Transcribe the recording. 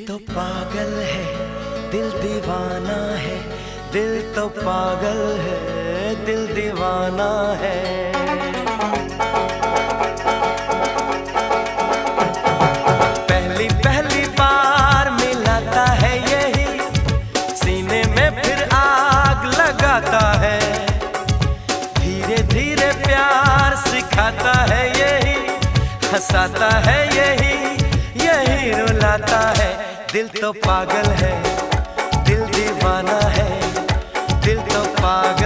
तो पागल है, दिल दीवाना है। दिल तो पागल है, दिल दीवाना है। पहली पहली बार मिलाता है यही, सीने में फिर आग लगाता है। धीरे धीरे प्यार सिखाता है यही, हंसाता है यही, यही रुलाता है। दिल तो पागल है, दिल दीवाना है। दिल तो पागल